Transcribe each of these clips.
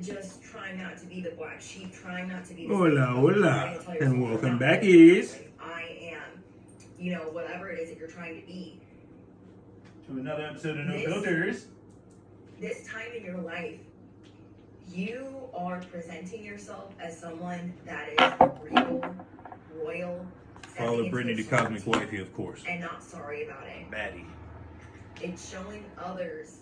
just trying not to be the black sheep, trying not to be the Hola, hola, and welcome back, I am, whatever it is that you're trying to be. To another episode of No Filters. This time in your life, you are presenting yourself as someone that is real, royal. Follow Brittany the Cosmic Wifey, of course. And not sorry about it. Baddie. It's showing others.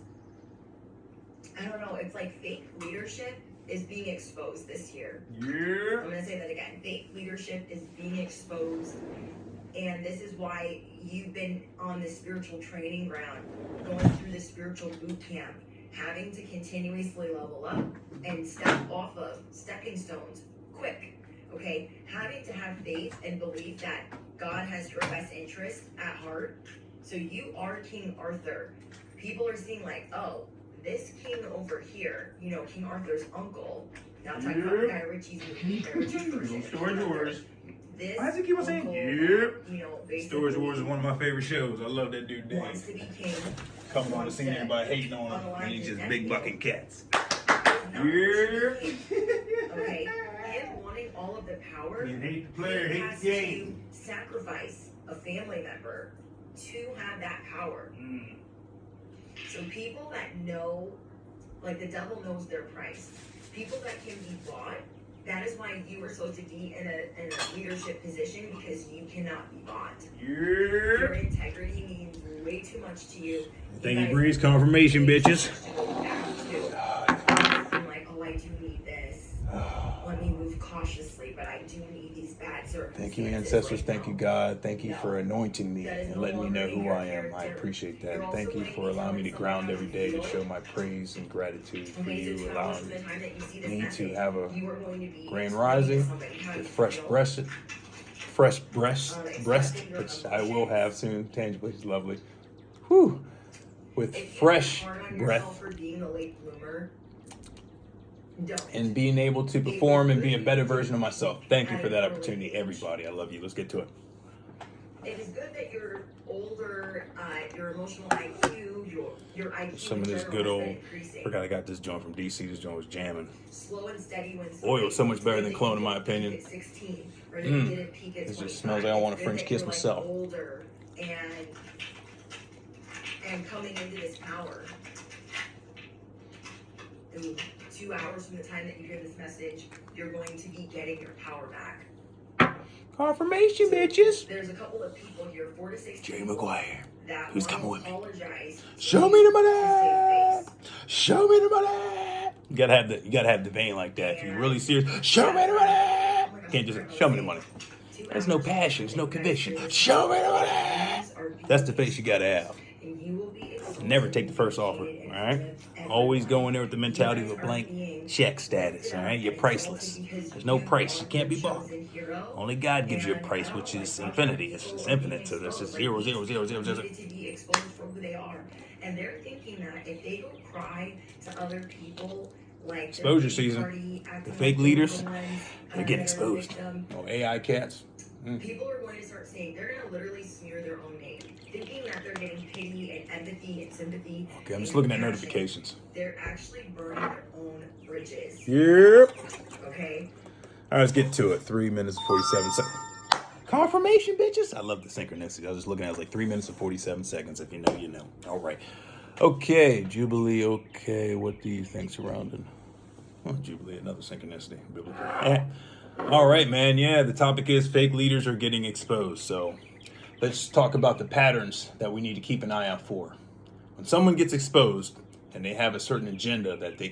I don't know, it's like fake leadership is being exposed this year. Yeah. I'm gonna say that again. Fake leadership is being exposed. And this is why you've been on this spiritual training ground, going through this spiritual boot camp, having to continuously level up and step off of stepping stones quick. Okay? Having to have faith and belief that God has your best interest at heart. So you are King Arthur. People are seeing like, oh, this king over here, King Arthur's uncle, not talking about Guy Ritchie's movie, Guy Ritchie's version. Storage Wars. Why does it keep on saying, yep? Storage Wars is one of my favorite shows. I love that dude, Dave. Wants to be king. Coming on the scene, everybody hating on him, and he's just big bucking cats. Yeah. Okay. Him wanting all of the power. You hate the player, he hate has the game. to sacrifice a family member to have that power. So people that know, like the devil knows their price. People that can be bought. That is why you are supposed to be in a leadership position, because you cannot be bought. Your integrity means way too much to you. Thank you, Breeze. Confirmation, bitches. I'm like, oh, I do need this. Let me move cautiously, but I do need these bad circumstances. Thank you, ancestors. Thank you, God. Thank you for anointing me and letting me know who I am. I appreciate that. Thank you for allowing me to ground every day to show my praise and gratitude for you allowing me to have a grand rising with fresh breast, which I will have soon. Tangibly, it's lovely. Whew. With fresh breath. And being able to perform and be a better version of myself. Thank you for that opportunity, everybody. I love you. Let's get to it. It is good that you're older, your emotional IQ, your IQ. Some of this good old, forgot I got this joint from DC. This joint was jamming. Slow and steady when oil is so much better than clone, in my opinion. It just smells like I want a French kiss myself. Older and coming into this power. In 2 hours from the time that you hear this message, you're going to be getting your power back. Confirmation, bitches. There's a couple of people here, 4 to 6 Jerry Maguire. Who's coming with me? Show me the money. Show me the money. You gotta have the vein like that. If you're really serious, show me the money. You can't just say, show me the money. There's no passion, there's no conviction. Show me the money. That's the face you gotta have. Never take the first offer, all right? Always go in there with the mentality of a blank check status, all right? You're priceless. There's no price. You can't be bought. Only God gives you a price, which is infinity. It's just infinite. So there's just 0, 0, 0, 0, 0. To be exposed for who they are. And they're thinking that if they don't cry to other people, like exposure season, the fake leaders, they're getting exposed. Oh, AI cats. People are going to start saying, they're going to literally smear their own name, thinking that they're getting pity and empathy and sympathy. Okay, I'm just looking at notifications. They're actually burning their own bridges. Yep. Okay? All right, let's get to it. 3 minutes and 47 seconds. Confirmation, bitches. I love the synchronicity. I was just looking at it. It was like 3 minutes and 47 seconds. If you know, you know. All right. Okay, Jubilee. Okay, what do you think surrounding? Oh, Jubilee, another synchronicity. Biblical. All right, man. Yeah, the topic is fake leaders are getting exposed. So let's talk about the patterns that we need to keep an eye out for. When someone gets exposed and they have a certain agenda that they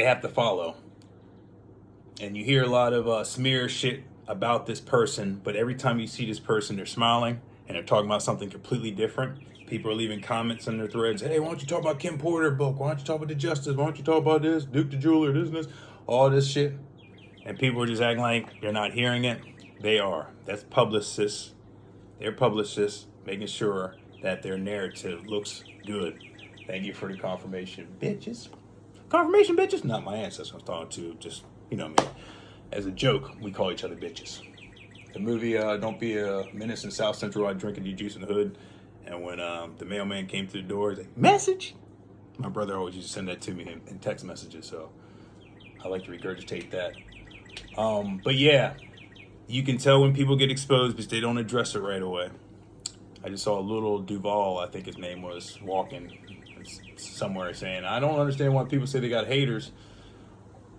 have to follow, and you hear a lot of smear shit about this person, but every time you see this person, they're smiling and they're talking about something completely different. People are leaving comments on their threads. Hey, why don't you talk about Kim Porter book? Why don't you talk about the Justice? Why don't you talk about this? Duke the Jeweler, this and this, all this shit. And people are just acting like they're not hearing it. They are. That's publicists. They're publicists making sure that their narrative looks good. Thank you for the confirmation, bitches. Confirmation, bitches? Not my ancestors I was talking to. Just, you know me. As a joke, we call each other bitches. The movie Don't Be a Menace in South Central, I drinking your juice in the hood. And when the mailman came to the door, he's like, message? My brother always used to send that to me in text messages, so I like to regurgitate that. But yeah, you can tell when people get exposed because they don't address it right away. I just saw a little Duval, I think his name was, walking somewhere saying, I don't understand why people say they got haters.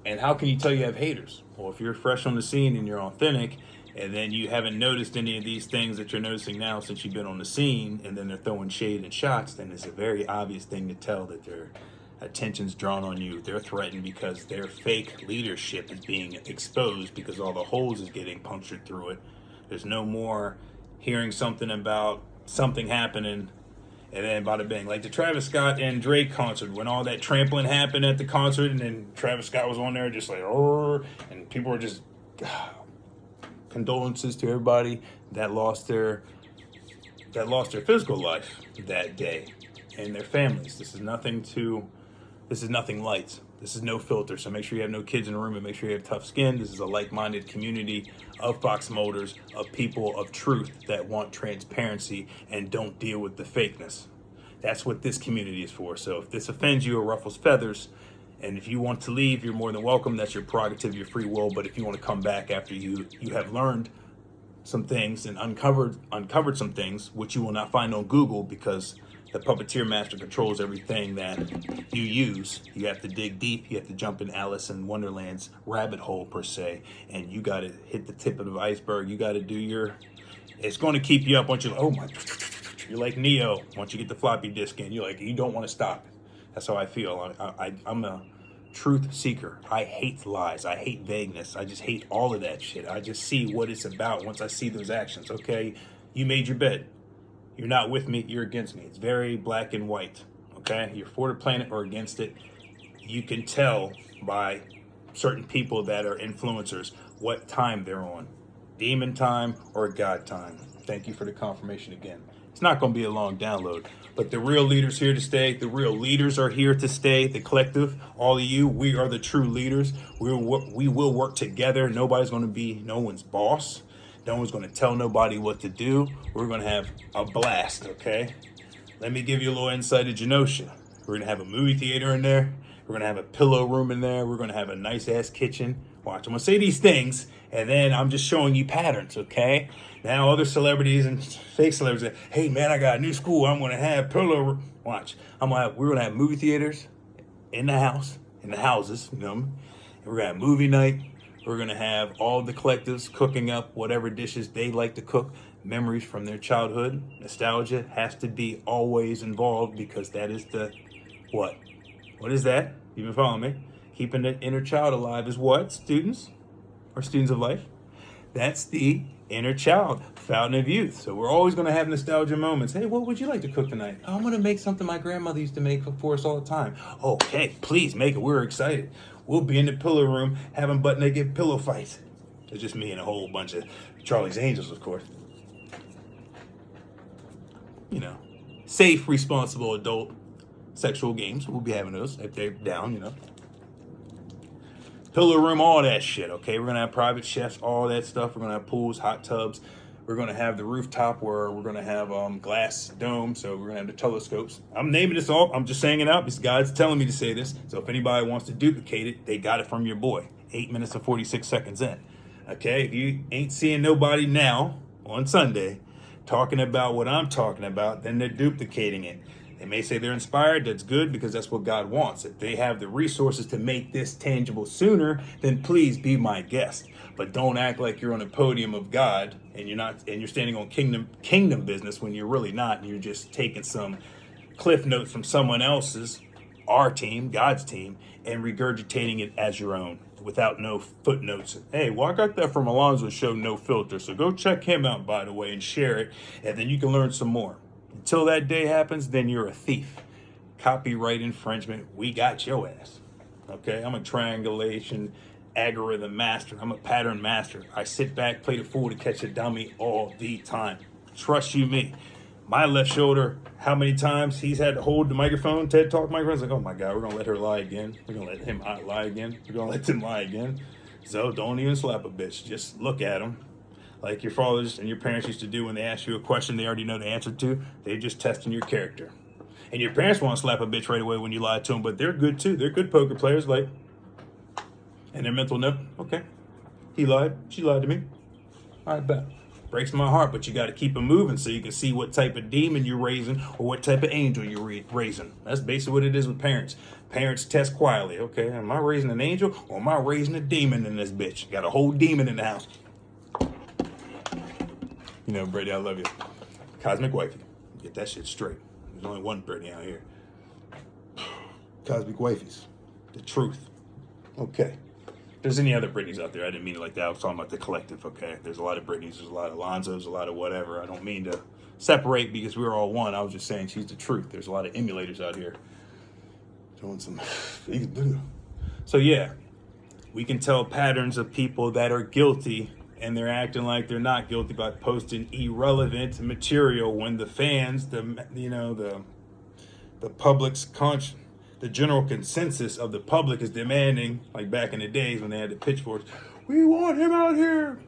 And how can you tell you have haters? Well, if you're fresh on the scene and you're authentic, and then you haven't noticed any of these things that you're noticing now since you've been on the scene, and then they're throwing shade and shots, then it's a very obvious thing to tell that their attention's drawn on you. They're threatened because their fake leadership is being exposed because all the holes is getting punctured through it. There's no more hearing something about something happening and then bada bang. Like the Travis Scott and Drake concert, when all that trampling happened at the concert, and then Travis Scott was on there just like, oh, and people were just, condolences to everybody that lost their physical life that day and their families. This is nothing light. This is no filter. So make sure you have no kids in the room and make sure you have tough skin. This is a like-minded community of Fox Molders, of people of truth that want transparency and don't deal with the fakeness. That's what this community is for. So if this offends you or ruffles feathers, and if you want to leave, you're more than welcome. That's your prerogative, your free will. But if you want to come back after you have learned some things and uncovered some things, which you will not find on Google because the puppeteer master controls everything that you use. You have to dig deep. You have to jump in Alice in Wonderland's rabbit hole, per se. And you got to hit the tip of the iceberg. You got to do it's going to keep you up once you're like, oh my, you're like Neo. Once you get the floppy disk in, you're like, you don't want to stop. That's how I feel. I'm a truth seeker. I hate lies. I hate vagueness. I just hate all of that shit. I just see what it's about once I see those actions. Okay, you made your bed. You're not with me. You're against me. It's very black and white. Okay, you're for the planet or against it. You can tell by certain people that are influencers what time they're on. Demon time or God time. Thank you for the confirmation again. It's not going to be a long download, but the real leaders here to stay. The real leaders are here to stay. The collective, all of you, we are the true leaders. We will work together. Nobody's going to be no one's boss. No one's going to tell nobody what to do. We're going to have a blast, okay? Let me give you a little insight to Genosha. We're going to have a movie theater in there. We're going to have a pillow room in there. We're going to have a nice-ass kitchen. Watch, I'm going to say these things, and then I'm just showing you patterns, okay? Now other celebrities and fake celebrities say, hey, man, I got a new school. I'm going to have pillow room. Watch, we're going to have movie theaters in the houses, you know, and we're going to have movie night. We're going to have all the collectives cooking up whatever dishes they like to cook, memories from their childhood. Nostalgia has to be always involved because that is the, what? What is that? You've been following me? Keeping the inner child alive is what, students? Or students of life? That's the inner child, fountain of youth. So we're always going to have nostalgia moments. Hey, what would you like to cook tonight? Oh, I'm going to make something my grandmother used to make for us all the time. Okay, please make it. We're excited. We'll be in the pillow room having butt naked pillow fights. It's just me and a whole bunch of Charlie's Angels, of course. You know, safe, responsible adult sexual games. We'll be having those if they're down, you know. Pillow room, all that shit, okay? We're going to have private chefs, all that stuff. We're going to have pools, hot tubs. We're going to have the rooftop where we're going to have glass dome. So we're going to have the telescopes. I'm naming this all. I'm just saying it out because God's telling me to say this. So if anybody wants to duplicate it, they got it from your boy. 8 minutes and 46 seconds in. Okay? If you ain't seeing nobody now on Sunday talking about what I'm talking about, then they're duplicating it. They may say they're inspired. That's good because that's what God wants. If they have the resources to make this tangible sooner, then please be my guest. But don't act like you're on a podium of God and you're standing on kingdom business when you're really not, and you're just taking some cliff notes from someone else's, our team, God's team, and regurgitating it as your own without no footnotes. Hey, well, I got that from Alonzo's show, No Filter. So go check him out, by the way, and share it, and then you can learn some more. Until that day happens, then you're a thief. Copyright infringement, we got your ass. Okay, I'm a triangulation algorithm master. I'm a pattern master. I sit back, play the fool to catch a dummy all the time. Trust you me. My left shoulder, how many times he's had to hold the microphone, TED Talk microphone. It's like, oh my God, we're going to let her lie again. We're going to let him lie again. We're going to let them lie again. So don't even slap a bitch. Just look at them. Like your fathers and your parents used to do when they ask you a question they already know the answer to. They're just testing your character. And your parents want to slap a bitch right away when you lie to them, but they're good too. They're good poker players, like, and their mental note, okay, he lied, she lied to me. All right, bet. Breaks my heart, but you got to keep it moving so you can see what type of demon you're raising or what type of angel you're raising. That's basically what it is with parents. Parents test quietly. Okay, am I raising an angel or am I raising a demon in this bitch? Got a whole demon in the house. You know, Brady, I love you. Cosmic wifey. Get that shit straight. There's only one Brady out here. Cosmic wifeys. The truth. Okay. If there's any other Britneys out there, I didn't mean it like that. I was talking about the collective, okay? There's a lot of Britneys, there's a lot of Lonzos, a lot of whatever. I don't mean to separate because we're all one. I was just saying she's the truth. There's a lot of emulators out here doing some... So yeah, we can tell patterns of people that are guilty and they're acting like they're not guilty by posting irrelevant material when the fans, the public's conscience, the general consensus of the public is demanding, like back in the days when they had the pitchforks, we want him out here.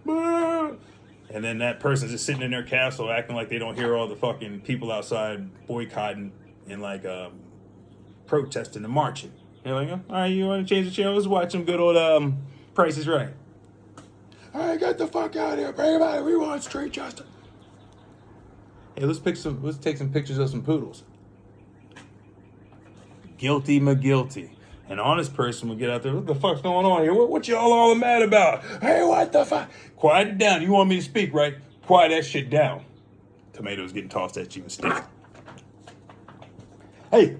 And then that person's just sitting in their castle acting like they don't hear all the fucking people outside boycotting and like protesting and marching. You're like, all right, you want to change the channel? Let's watch some good old Price is Right. All right, get the fuck out of here. Bring him out. We want street justice. Hey, let's take some pictures of some poodles. Guilty McGuilty. An honest person would get out there. What the fuck's going on here? What y'all all mad about? Hey, what the fuck? Quiet it down. You want me to speak, right? Quiet that shit down. Tomatoes getting tossed at you instead. Hey.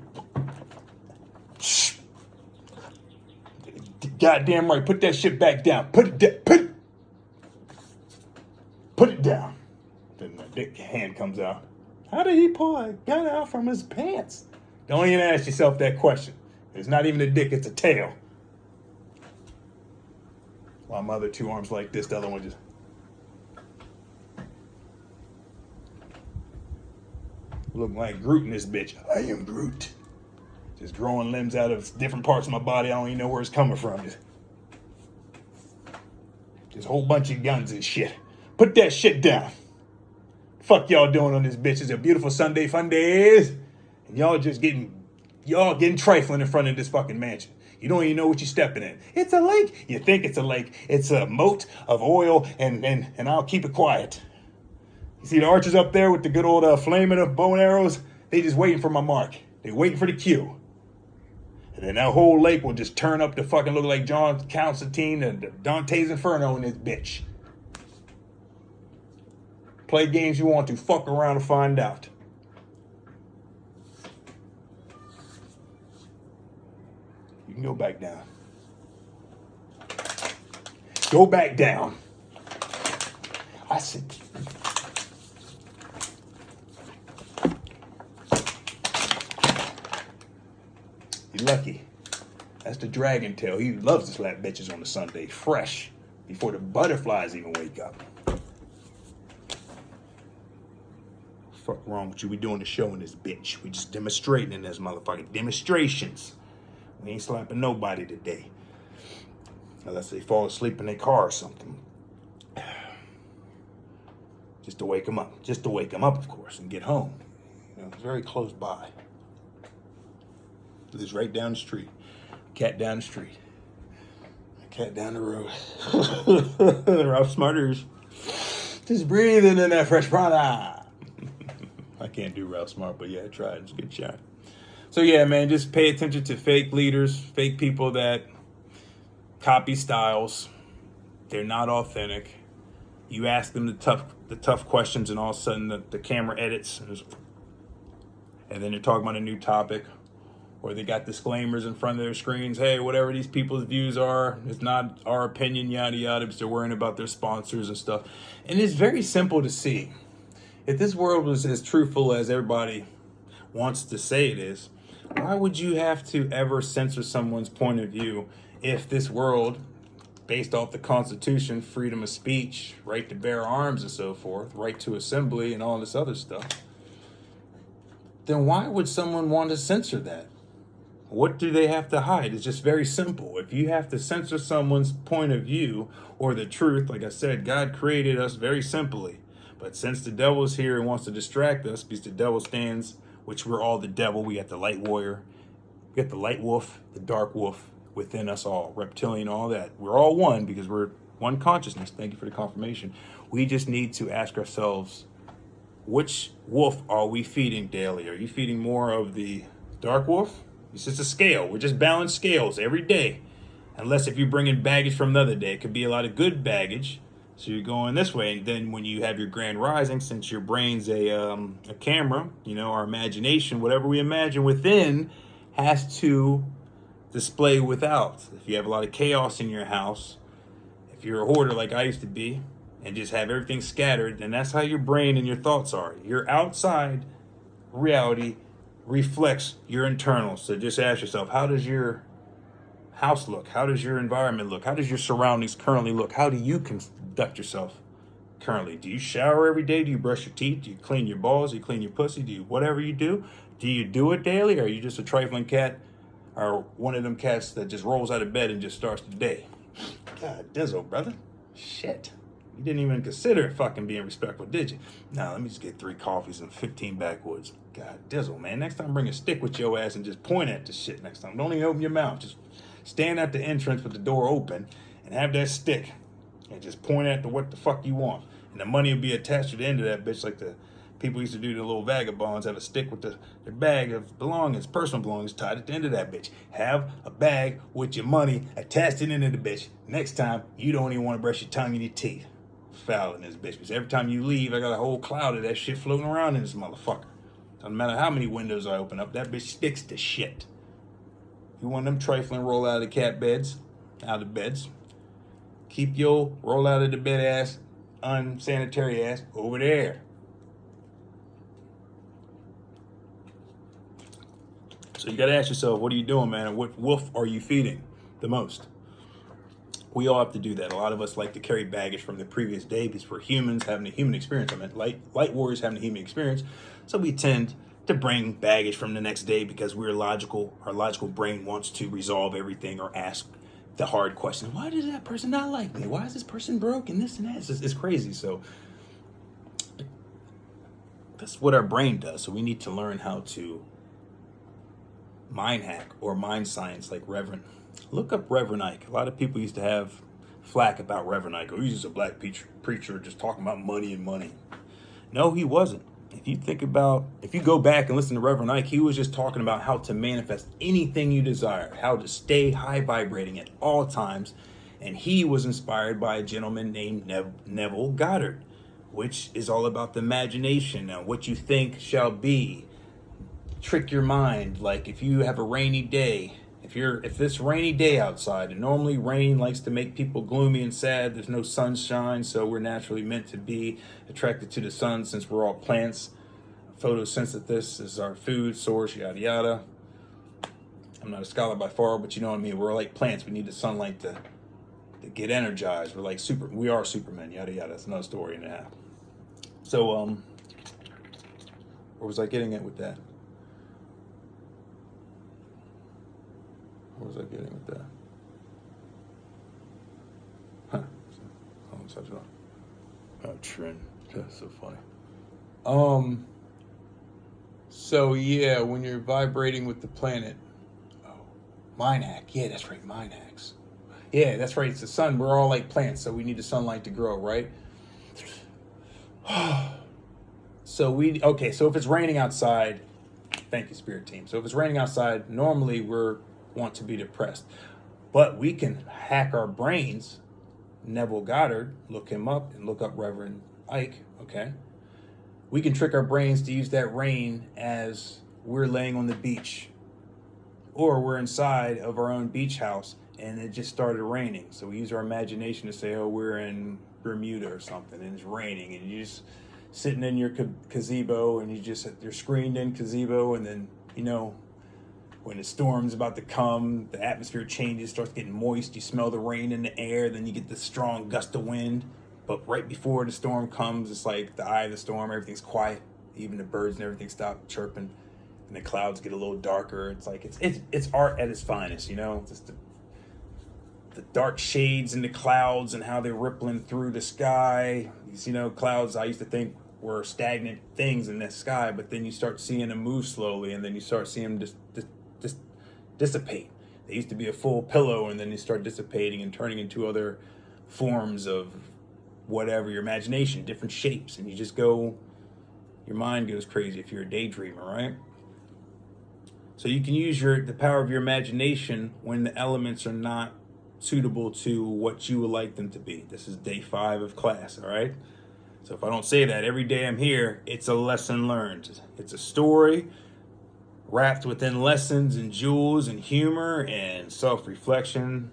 Shh. Goddamn right. Put that shit back down. Put it down. Then the dick hand comes out. How did he pull a gun out from his pants? Don't even ask yourself that question. It's not even a dick, it's a tail. While my other two arms like this, the other one just... Look like Groot in this bitch. I am Groot. Just growing limbs out of different parts of my body. I don't even know where it's coming from. Just a whole bunch of guns and shit. Put that shit down. Fuck y'all doing on this bitch. It's a beautiful Sunday fun days. And y'all getting trifling in front of this fucking mansion. You don't even know what you're stepping in. It's a lake. You think it's a lake. It's a moat of oil, and I'll keep it quiet. You see the archers up there with the good old flaming of bow and arrows? They just waiting for my mark. They waiting for the cue. And then that whole lake will just turn up to fucking look like John Constantine and Dante's Inferno in this bitch. Play games you want to. Fuck around and find out. You can go back down. Go back down. I said... You're lucky. That's the dragon tail. He loves to slap bitches on the Sunday. Fresh. Before the butterflies even wake up. Fuck wrong with you? We doing the show in this bitch. We just demonstrating in this motherfucking demonstrations. We ain't slapping nobody today. Unless they fall asleep in their car or something. Just to wake them up. Just to wake them up, of course, and get home. You know, it's very close by. Lives right down the street. Cat down the street. Cat down the road. Ralph Smarters. Just breathing in that fresh product. I can't do Ralph Smart, but yeah, I tried. It's a good shot. So yeah, man, just pay attention to fake leaders, fake people that copy styles. They're not authentic. You ask them the tough questions, and all of a sudden the camera edits, and then they're talking about a new topic, or they got disclaimers in front of their screens. Hey, whatever these people's views are, it's not our opinion, yada yada, because they're worrying about their sponsors and stuff. And it's very simple to see. If this world was as truthful as everybody wants to say it is, why would you have to ever censor someone's point of view if this world, based off the Constitution, freedom of speech, right to bear arms and so forth, right to assembly and all this other stuff, then why would someone want to censor that? What do they have to hide? It's just very simple. If you have to censor someone's point of view or the truth, like I said, God created us very simply. But since the devil's here and wants to distract us, because the devil stands which we're all the devil. We got the light warrior, we got the light wolf, the dark wolf within us all, reptilian, all that. We're all one because we're one consciousness. Thank you for the confirmation. We just need to ask ourselves, which wolf are we feeding daily? Are you feeding more of the dark wolf? It's just a scale. We're just balanced scales every day. Unless if you bring in baggage from another day, it could be a lot of good baggage. So you're going this way. And then when you have your grand rising, since your brain's a camera, you know, our imagination, whatever we imagine within has to display without. If you have a lot of chaos in your house, if you're a hoarder like I used to be, and just have everything scattered, then that's how your brain and your thoughts are. Your outside reality reflects your internal. So just ask yourself, how does your house look? How does your environment look? How does your surroundings currently look? How do you conduct yourself currently? Do you shower every day? Do you brush your teeth? Do you clean your balls? Do you clean your pussy? Do you whatever you do it daily? Or are you just a trifling cat, or one of them cats that just rolls out of bed and just starts the day? God, Dizzle, brother. Shit. You didn't even consider fucking being respectful, did you? Now, let me just get 3 coffees and 15 backwoods. God, Dizzle, man. Next time, bring a stick with your ass and just point at the shit next time. Don't even open your mouth. Just stand at the entrance with the door open and have that stick and just point at what the fuck you want. And the money will be attached to the end of that bitch like the people used to do, the little vagabonds, have a stick with their bag of belongings, personal belongings, tied at the end of that bitch. Have a bag with your money attached to the end of the bitch. Next time, you don't even want to brush your tongue and your teeth. Foul in this bitch. Because every time you leave, I got a whole cloud of that shit floating around in this motherfucker. Doesn't matter how many windows I open up, that bitch sticks to shit. You want them trifling roll out of the cat beds, out of beds. Keep your roll out of the bed ass, unsanitary ass over there. So you got to ask yourself, what are you doing, man? And what wolf are you feeding the most? We all have to do that. A lot of us like to carry baggage from the previous day because we're humans having a human experience. I mean, light warriors having a human experience. So we tend to bring baggage from the next day because we're logical. Our logical brain wants to resolve everything or ask the hard question. Why does that person not like me? Why is this person broke and this and that? It's crazy. So that's what our brain does. So we need to learn how to mind hack or mind science like Reverend. Look up Reverend Ike. A lot of people used to have flack about Reverend Ike. Oh, he's just a black preacher just talking about money and money. No, he wasn't. If you go back and listen to Reverend Ike, he was just talking about how to manifest anything you desire, how to stay high vibrating at all times. And he was inspired by a gentleman named Neville Goddard, which is all about the imagination and what you think shall be. Trick your mind. Like if you have a rainy day, if this rainy day outside, and normally rain likes to make people gloomy and sad, there's no sunshine, so we're naturally meant to be attracted to the sun since we're all plants. Photosynthesis is our food source, yada yada. I'm not a scholar by far, but you know what I mean. We're like plants. We need the sunlight to get energized. We are supermen, yada yada. That's another story and a half. So where was I getting at with that? What was I getting with that? Huh. Oh, trend. That's so funny. So yeah, when you're vibrating with the planet. Oh, mind hack. Yeah, that's right. Mind hacks. Yeah, that's right. It's the sun. We're all like plants, so we need the sunlight to grow, right? So if it's raining outside, thank you, Spirit Team. So if it's raining outside, normally want to be depressed, but we can hack our brains. Neville Goddard, look him up and look up Reverend Ike. Okay, we can trick our brains to use that rain as we're laying on the beach, or we're inside of our own beach house and it just started raining. So we use our imagination to say, oh, we're in Bermuda or something and it's raining, and you just sitting in your gazebo and you're screened in gazebo, and then when the storm's about to come, the atmosphere changes, starts getting moist, you smell the rain in the air, then you get the strong gust of wind. But right before the storm comes, it's like the eye of the storm, everything's quiet. Even the birds and everything stop chirping, and the clouds get a little darker. It's like it's art at its finest, just the dark shades in the clouds and how they're rippling through the sky. These, clouds, I used to think were stagnant things in the sky, but then you start seeing them move slowly, and then you start seeing them just dissipate. They used to be a full pillow, and then they start dissipating and turning into other forms of whatever, your imagination, different shapes, and you just go, your mind goes crazy if you're a daydreamer, right? So you can use the power of your imagination when the elements are not suitable to what you would like them to be. This is day 5 of class, all right? So if I don't say that every day I'm here, it's a lesson learned. It's a story wrapped within lessons and jewels and humor and self-reflection,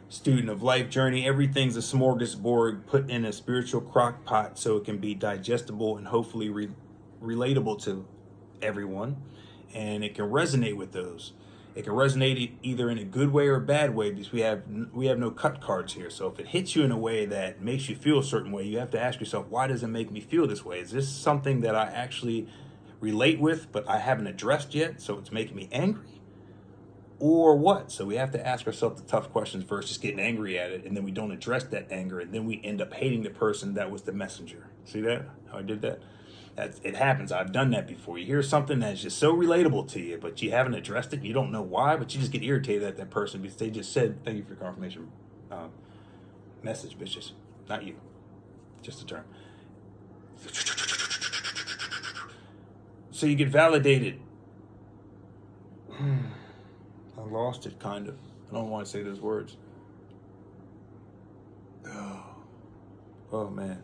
student of life journey. Everything's a smorgasbord put in a spiritual crock pot so it can be digestible and hopefully relatable to everyone, and it can resonate with those. It can resonate either in a good way or a bad way, because we have no cut cards here. So if it hits you in a way that makes you feel a certain way, you have to ask yourself, why does it make me feel this way? Is this something that I actually relate with but I haven't addressed yet, so it's making me angry? Or what? So we have to ask ourselves the tough questions versus getting angry at it, and then we don't address that anger, and then we end up hating the person that was the messenger. See that? How I did that? It happens. I've done that before. You hear something that's just so relatable to you, but you haven't addressed it. You don't know why, but you just get irritated at that person because they just said, thank you for your confirmation message, bitches. Not you. Just a term. So you get validated. I lost it, kind of. I don't want to say those words. Oh man.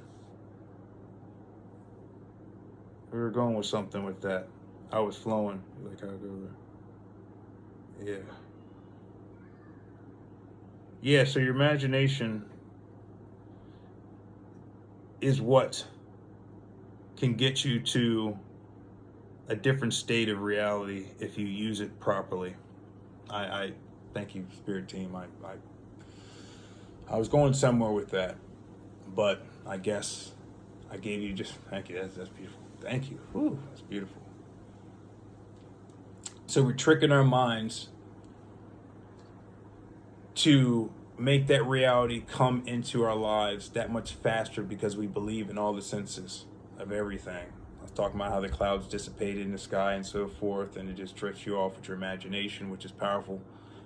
We were going with something with that. I was flowing. Like how I go there. Yeah. Yeah, so your imagination is what can get you to a different state of reality if you use it properly. I thank you, Spirit Team. I was going somewhere with that, but I guess I gave you just, thank you, that's beautiful. Thank you. Whew, that's beautiful. So we're tricking our minds to make that reality come into our lives that much faster because we believe in all the senses of everything. I was talking about how the clouds dissipated in the sky and so forth, and it just drifts you off with your imagination, which is powerful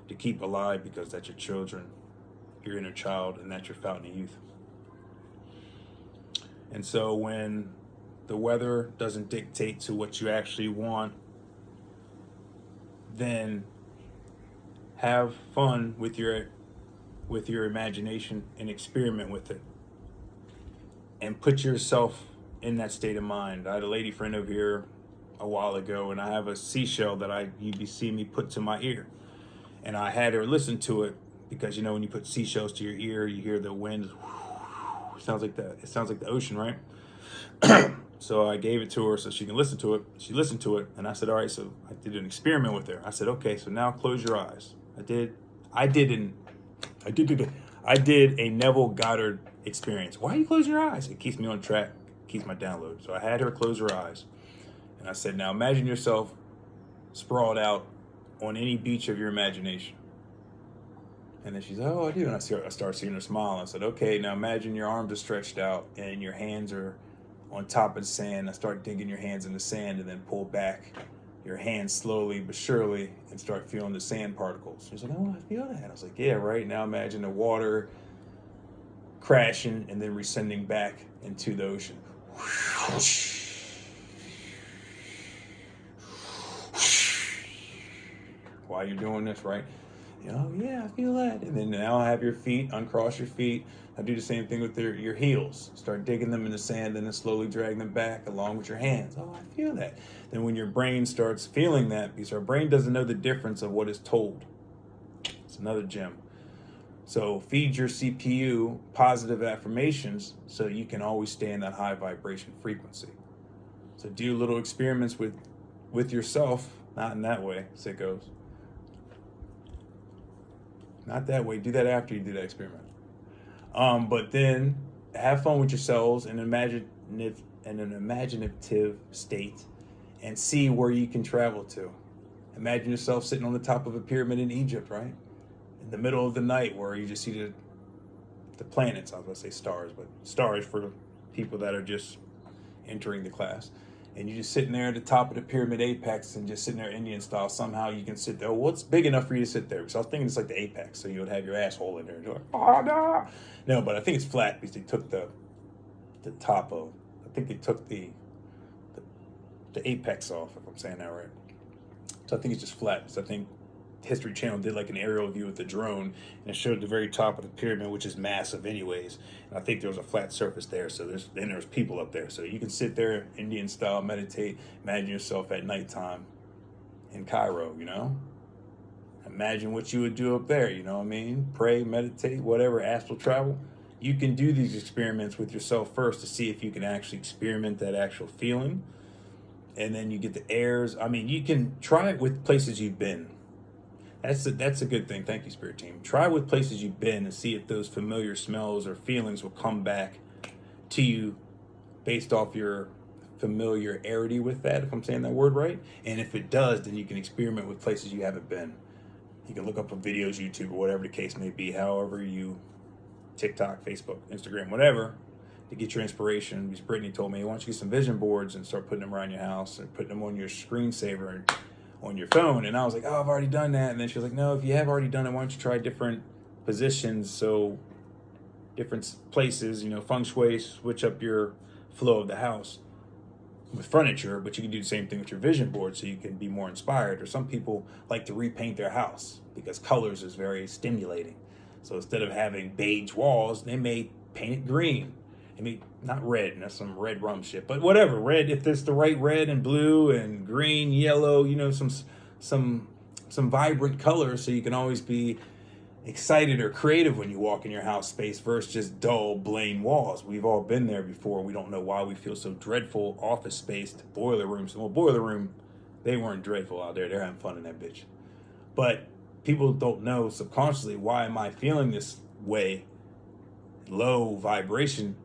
to keep alive because that's your children, your inner child, and that's your fountain of youth. And so when the weather doesn't dictate to what you actually want, then have fun with your imagination and experiment with it. And put yourself in that state of mind. I had a lady friend over here a while ago, and I have a seashell that you'd be seeing me put to my ear. And I had her listen to it because, you know, when you put seashells to your ear, you hear the wind. It sounds like the ocean, right? So I gave it to her so she can listen to it. She listened to it, and I said, all right, so I did an experiment with her. I said, okay, so now close your eyes. I did a Neville Goddard experience. Why are you closing your eyes? It keeps me on track, keeps my download. So I had her close her eyes, and I said, now imagine yourself sprawled out on any beach of your imagination. And then she's like, oh, I do. And I start seeing her smile. I said, okay, now imagine your arms are stretched out and your hands are on top of the sand. I start digging your hands in the sand and then pull back your hands slowly but surely and start feeling the sand particles. She's like, oh, I feel that. I was like, yeah, right. Now imagine the water crashing and then rescinding back into the ocean. While you're doing this, right? Oh, yeah, I feel that. And then now I have your feet, uncross your feet. I do the same thing with your heels. Start digging them in the sand and then slowly drag them back along with your hands. Oh, I feel that. Then when your brain starts feeling that, because our brain doesn't know the difference of what is told. It's another gem. So feed your CPU positive affirmations so you can always stay in that high vibration frequency. So do little experiments with yourself, not in that way, sickos. Not that way. Do that after you do that experiment. But then have fun with yourselves in an imaginative state and see where you can travel to. Imagine yourself sitting on the top of a pyramid in Egypt, right? In the middle of the night where you just see the planets. I was going to say stars, but stars for people that are just entering the class. And you're just sitting there at the top of the pyramid apex and just sitting there Indian style. Somehow you can sit there. Well, it's big enough for you to sit there. Because I was thinking it's like the apex. So you would have your asshole in there. And you're like, oh, no. No, but I think it's flat because they took the top of, I think they took the apex off, if I'm saying that right. So I think it's just flat. So I think History Channel did like an aerial view with the drone, and it showed the very top of the pyramid, which is massive anyways. And I think there was a flat surface there, so there's people up there. So you can sit there Indian style, meditate, imagine yourself at nighttime in Cairo, you know? Imagine what you would do up there, you know what I mean? Pray, meditate, whatever, astral travel. You can do these experiments with yourself first to see if you can actually experiment that actual feeling. And then you get the airs. I mean, you can try it with places you've been. That's a good thing. Thank you, Spirit Team. Try with places you've been and see if those familiar smells or feelings will come back to you based off your familiarity with that, if I'm saying that word right. And if it does, then you can experiment with places you haven't been. You can look up videos, YouTube, or whatever the case may be, however you, TikTok, Facebook, Instagram, whatever, to get your inspiration. Because Brittany told me, why don't you get some vision boards and start putting them around your house and putting them on your screensaver and on your phone. And I was like, oh, I've already done that. And then she was like, no, if you have already done it, why don't you try different positions? So different places, you know, feng shui, switch up your flow of the house with furniture, but you can do the same thing with your vision board so you can be more inspired. Or some people like to repaint their house because colors is very stimulating. So instead of having beige walls, they may paint it green. I mean, not red, and that's some red rum shit, but whatever, red, if it's the right red and blue and green, yellow, you know, some vibrant colors, so you can always be excited or creative when you walk in your house space versus just dull, plain walls. We've all been there before. We don't know why we feel so dreadful. Office space to boiler rooms. Well, boiler room, they weren't dreadful out there. They're having fun in that bitch. But people don't know subconsciously, why am I feeling this way, low vibration,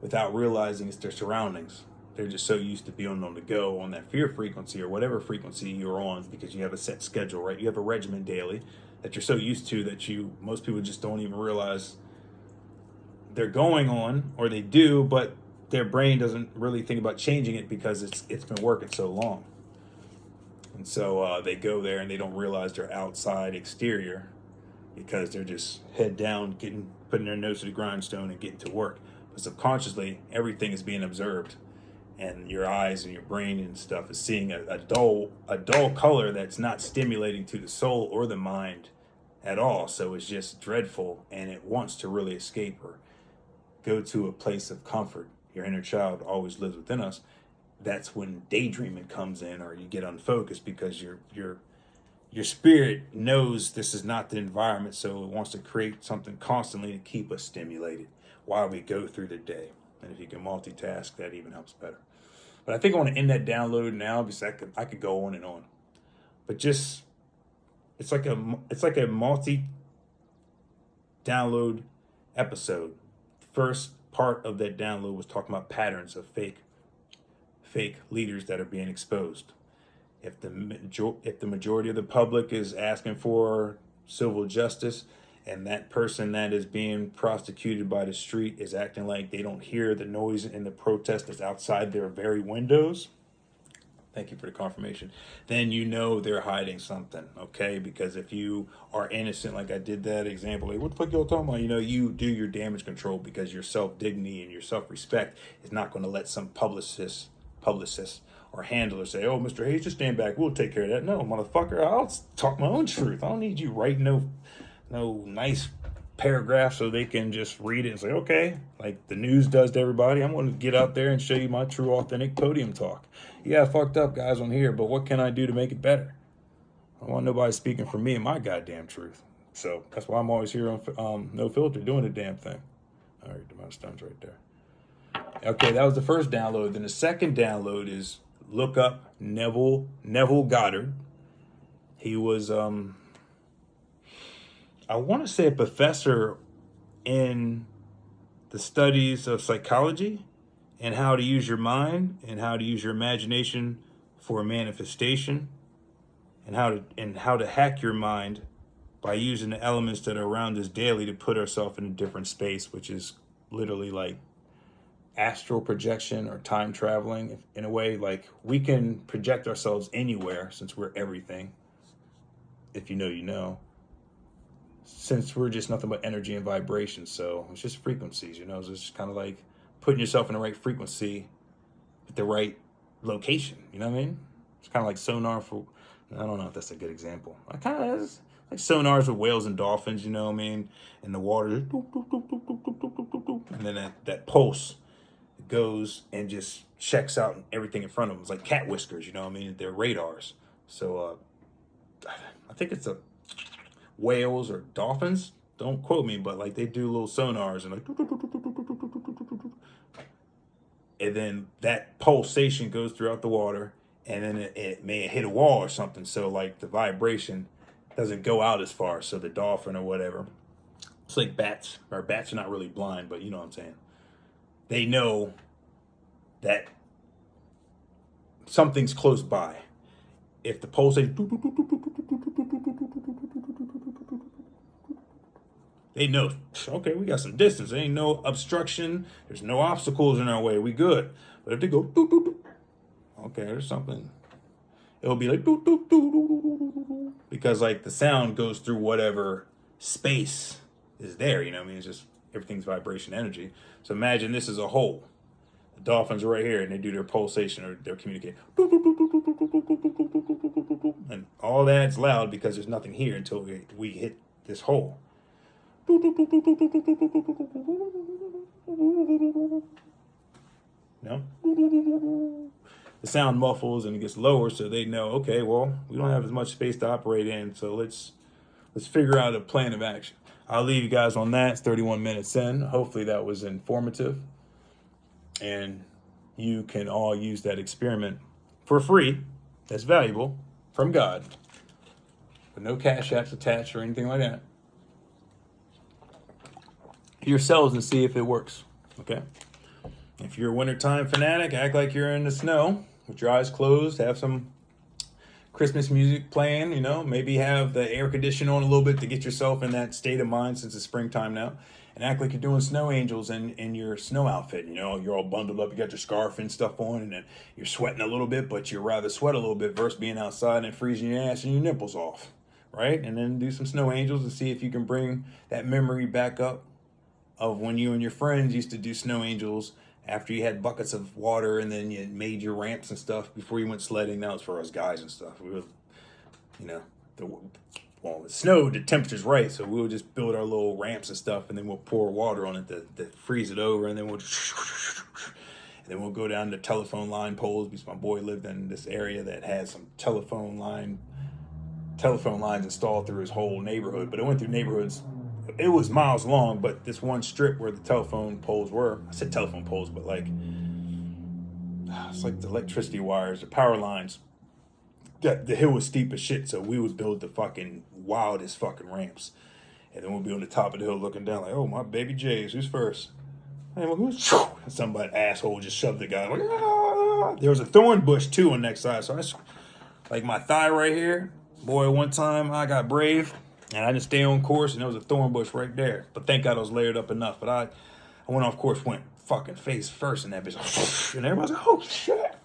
without realizing it's their surroundings. They're just so used to being on the go on that fear frequency or whatever frequency you're on, because you have a set schedule, right? You have a regimen daily that you're so used to that most people just don't even realize they're going on, or they do, but their brain doesn't really think about changing it because it's been working so long. And so they go there and they don't realize their outside exterior because they're just head down, putting their nose to the grindstone and getting to work. But subconsciously, everything is being observed, and your eyes and your brain and stuff is seeing a dull color that's not stimulating to the soul or the mind at all. So it's just dreadful, and it wants to really escape or go to a place of comfort. Your inner child always lives within us. That's when daydreaming comes in, or you get unfocused because your spirit knows this is not the environment, so it wants to create something constantly to keep us stimulated while we go through the day. And if you can multitask, that even helps better. But I think I want to end that download now, because I could go on and on. But just it's like a multi-download episode. The first part of that download was talking about patterns of fake leaders that are being exposed. If the majority of the public is asking for civil justice, and that person that is being prosecuted by the street is acting like they don't hear the noise and the protest that's outside their very windows, thank you for the confirmation, then you know they're hiding something, okay? Because if you are innocent, like I did that example, like, what the fuck y'all talking about? You know, you do your damage control because your self-dignity and your self-respect is not going to let some publicist or handler say, oh, Mr. Hayes, just stand back, we'll take care of that. No, motherfucker, I'll talk my own truth. I don't need you writing no nice paragraph so they can just read it and say, okay, like the news does to everybody. I'm going to get out there and show you my true, authentic podium talk. Yeah, I fucked up, guys, on here, but what can I do to make it better? I don't want nobody speaking for me and my goddamn truth. So that's why I'm always here on No Filter doing the damn thing. All right, the amount of stones right there. Okay, that was the first download. Then the second download is look up Neville Goddard. He was I want to say a professor in the studies of psychology and how to use your mind and how to use your imagination for manifestation, and how to hack your mind by using the elements that are around us daily to put ourselves in a different space, which is literally like astral projection or time traveling in a way. Like, we can project ourselves anywhere since we're everything. If you know, you know. Since we're just nothing but energy and vibration. So it's just frequencies, you know. So it's just kind of like putting yourself in the right frequency at the right location. You know what I mean? It's kind of like sonar for, I don't know if that's a good example. I kind of like sonars with whales and dolphins, you know what I mean? In the water. And then that pulse goes and just checks out everything in front of them. It's like cat whiskers, you know what I mean? They're radars. So I think it's a whales or dolphins, don't quote me, but like they do little sonars and like, and then that pulsation goes throughout the water, and then it may hit a wall or something, so like the vibration doesn't go out as far. So the dolphin or whatever, it's like bats, or bats are not really blind, but you know what I'm saying, they know that something's close by. If the pulsation, they know, okay, we got some distance. There ain't no obstruction. There's no obstacles in our way. We good. But if they go, okay, there's something. It'll be like, because like the sound goes through whatever space is there. You know what I mean? It's just, everything's vibration energy. So imagine this is a hole. The dolphins are right here, and they do their pulsation or their communication. And all that's loud because there's nothing here until we hit this hole. No? The sound muffles and it gets lower, so they know, okay, well, we don't have as much space to operate in, so let's figure out a plan of action. I'll leave you guys on that. It's 31 minutes in. Hopefully that was informative. And you can all use that experiment for free. That's valuable from God. But no cash apps attached or anything like that. Yourselves and see if it works. Okay? If you're a wintertime fanatic, act like you're in the snow with your eyes closed. Have some Christmas music playing, you know. Maybe have the air conditioner on a little bit to get yourself in that state of mind since it's springtime now. And act like you're doing snow angels in your snow outfit. You know, you're all bundled up, you got your scarf and stuff on, and then you're sweating a little bit, but you'd rather sweat a little bit versus being outside and freezing your ass and your nipples off, right? And then do some snow angels and see if you can bring that memory back up of when you and your friends used to do snow angels after you had buckets of water and then you made your ramps and stuff before you went sledding. That was for us guys and stuff. We would, you know, well, it snowed, the temperature's right, so we'll just build our little ramps and stuff, and then we'll pour water on it to freeze it over, and then we'll go down to telephone line poles, because my boy lived in this area that had some telephone lines installed through his whole neighborhood, but it went through neighborhoods. It was miles long, but this one strip where the telephone poles were, I said telephone poles, but like, it's like the electricity wires, the power lines. The hill was steep as shit, so we would build the fucking wildest fucking ramps. And then we'll be on the top of the hill looking down like, oh, my baby J's, who's first? Hey, well, who's... And somebody, asshole, just shoved the guy. Like, ah! There was a thorn bush, too, on the next side. So like my thigh right here, boy, one time I got brave, and I didn't stay on course, and there was a thorn bush right there. But thank God I was layered up enough. But I went off course, went fucking face first in that bitch. And everybody's like, oh, shit.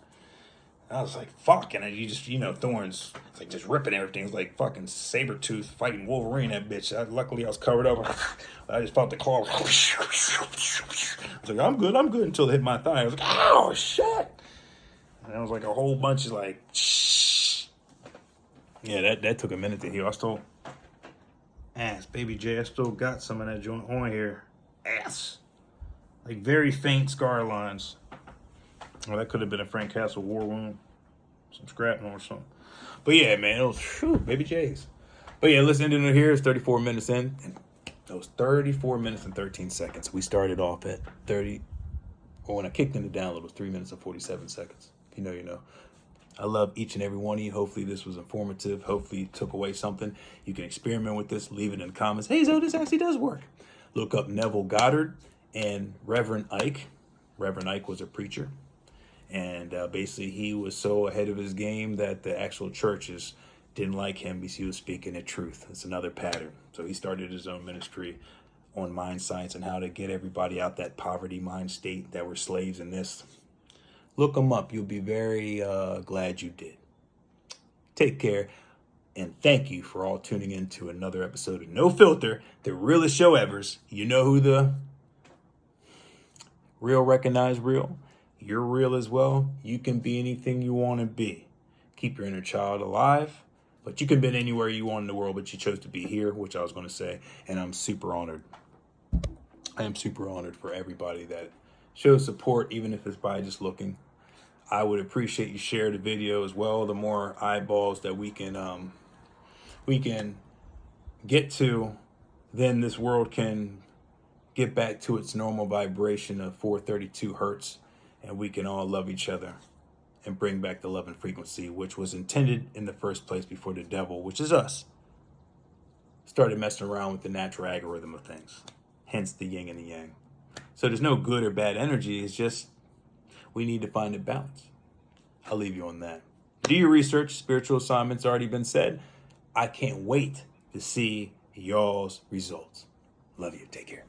I was like, fuck, and you just, you know, thorns, it's like just ripping everything. It's like fucking Sabretooth fighting Wolverine, that bitch. Luckily, I was covered up. I just felt the claw. I was like, I'm good, until it hit my thigh. I was like, oh, shit. And I was like a whole bunch of like, shh. Yeah, that took a minute to heal. I still, baby J, I still got some of that joint on here. Ass. Like very faint scar lines. Well, that could have been a Frank Castle war wound. Some scrapping or something. But yeah, man, it was, baby J's. But yeah, let's end it here. It's 34 minutes in. And it was 34 minutes and 13 seconds. We started off at 30, or when I kicked it down a little, 3 minutes and 47 seconds. If you know, you know. I love each and every one of you. Hopefully this was informative. Hopefully you took away something. You can experiment with this. Leave it in the comments. Hey, Zo, this actually does work. Look up Neville Goddard and Reverend Ike. Reverend Ike was a preacher. And basically, he was so ahead of his game that the actual churches didn't like him because he was speaking the truth. It's another pattern. So he started his own ministry on mind science and how to get everybody out that poverty mind state that we're slaves in this. Look them up. You'll be very glad you did. Take care. And thank you for all tuning in to another episode of No Filter, the realest show ever. You know who the real recognize real. You're real as well. You can be anything you want to be. Keep your inner child alive. But you can be anywhere you want in the world, but you chose to be here, which I was going to say. And I'm super honored. I am super honored for everybody that shows support, even if it's by just looking. I would appreciate you share the video as well. The more eyeballs that we can get to, then this world can get back to its normal vibration of 432 hertz, and we can all love each other and bring back the love and frequency, which was intended in the first place before the devil, which is us, started messing around with the natural algorithm of things, hence the yin and the yang. So there's no good or bad energy. It's just we need to find a balance. I'll leave you on that. Do your research. Spiritual assignments already been said. I can't wait to see y'all's results. Love you. Take care.